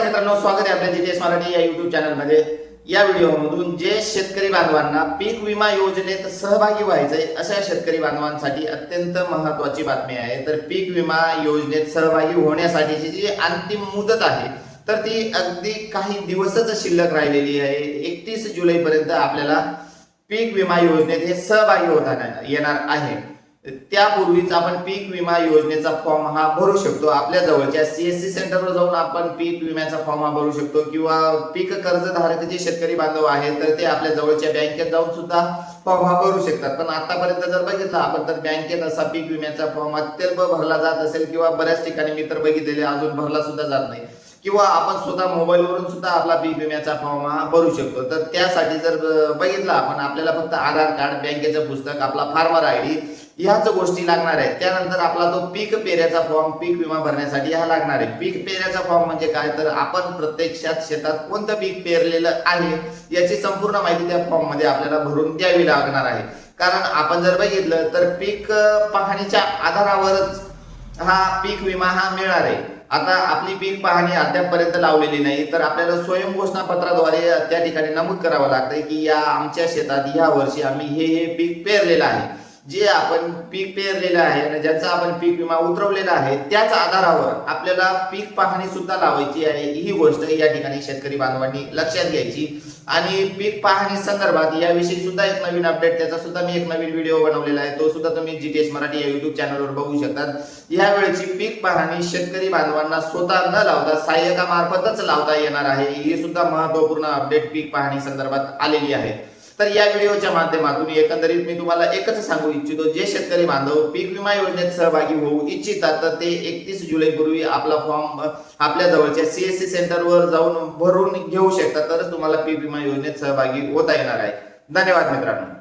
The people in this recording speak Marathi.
मित्रांनो, स्वागत आहे आपल्या जीटीएस मराठी या युट्यूब चॅनलमध्ये। या व्हिडिओमधून जे शेतकरी बांधवांना पीक विमा योजनेत सहभागी व्हायचंय अशा शेतकरी बांधवांसाठी अत्यंत महत्त्वाची बातमी आहे। तर पीक विमा योजनेत सहभागी होण्यासाठीची जी अंतिम मुदत आहे तर ती अगदी काही दिवसच शिल्लक राहिलेली आहे। 31 जुलै पर्यंत आपल्याला पीक विमा योजनेत हे सहभागी होता येणार आहे। त्यापूर्वीच आपण पीक विमा योजनेचा फॉर्म हा भरू शकतो। आपल्या जवळच्या सीएससी सेंटरवर जाऊन आपण पीक विम्याचा फॉर्म हा भरू शकतो किंवा पीक कर्जधारक जे शेतकरी बांधव आहेत तर ते आपल्या जवळच्या बँकेत जाऊन सुद्धा फॉर्म हा भरू शकतात। पण आतापर्यंत जर बघितलं आपण तर बँकेत असा पीक विम्याचा फॉर्म अत्यल्प भरला जात असेल किंवा बऱ्याच ठिकाणी मी तर बघितलेले अजून भरला सुद्धा जात नाही किंवा आपण स्वतः मोबाईलवरून सुद्धा आपला पीक विम्याचा फॉर्म हा भरू शकतो। तर त्यासाठी जर बघितलं आपण आपल्याला फक्त आधार कार्ड, बँकेचं पुस्तक, आपला फार्मर आयडी ह्याच गोष्टी लागणार आहेत। त्यानंतर आपला तो पीक पेऱ्याचा फॉर्म पीक विमा भरण्यासाठी हा लागणार आहे। पीक पेऱ्याचा फॉर्म म्हणजे काय तर आपण प्रत्यक्षात शेतात कोणतं पीक पेरलेलं आहे याची संपूर्ण माहिती त्या फॉर्म मध्ये आपल्याला भरून द्यावी लागणार आहे। कारण आपण जर बघितलं तर पीक पाहणीच्या आधारावरच हा पीक विमा हा मिळणार आहे। आता आपली पीक पाहणी अद्यापपर्यंत लावलेली नाही तर आपल्याला स्वयं घोषणा पत्राद्वारे त्या ठिकाणी नमूद करावं लागतंय की या आमच्या शेतात या वर्षी आम्ही हे पीक पेरलेलं आहे। जे आपण पीक पेरलेलं आहे आणि ज्याचा आपण पीक विमा उतरवलेला आहे त्याच आधारावर आपल्याला पीक पाहणी सुद्धा लावायची आहे। ही गोष्ट या ठिकाणी शेतकरी बांधवांनी लक्षात घ्यायची। आणि पीक पाहणी संदर्भात याविषयी सुद्धा एक नवीन अपडेट, त्याचा सुद्धा मी एक नवीन व्हिडिओ बनवलेला आहे, तो सुद्धा तुम्ही जीटीएस मराठी या युट्यूब चॅनलवर बघू शकता। या वेळेची पीक पाहणी शेतकरी बांधवांना स्वतः न लावता सहाय्यकामार्फतच लावता येणार आहे। ही सुद्धा महत्त्वपूर्ण अपडेट पीक पाहणी संदर्भात आलेली आहे। तर या व्हिडिओच्या माध्यमातून एकंदरीत मी तुम्हाला एकच सांगू इच्छितो, जे शेतकरी बांधव पीक विमा योजनेत सहभागी होऊ इच्छितात तर ते 31 जुलै पूर्वी आपला फॉर्म आपल्या जवळच्या सीएससी सेंटरवर जाऊन भरून घेऊ शकतात, तरच तुम्हाला पीक विमा योजनेत सहभागी होता येणार आहे। धन्यवाद मित्रांनो।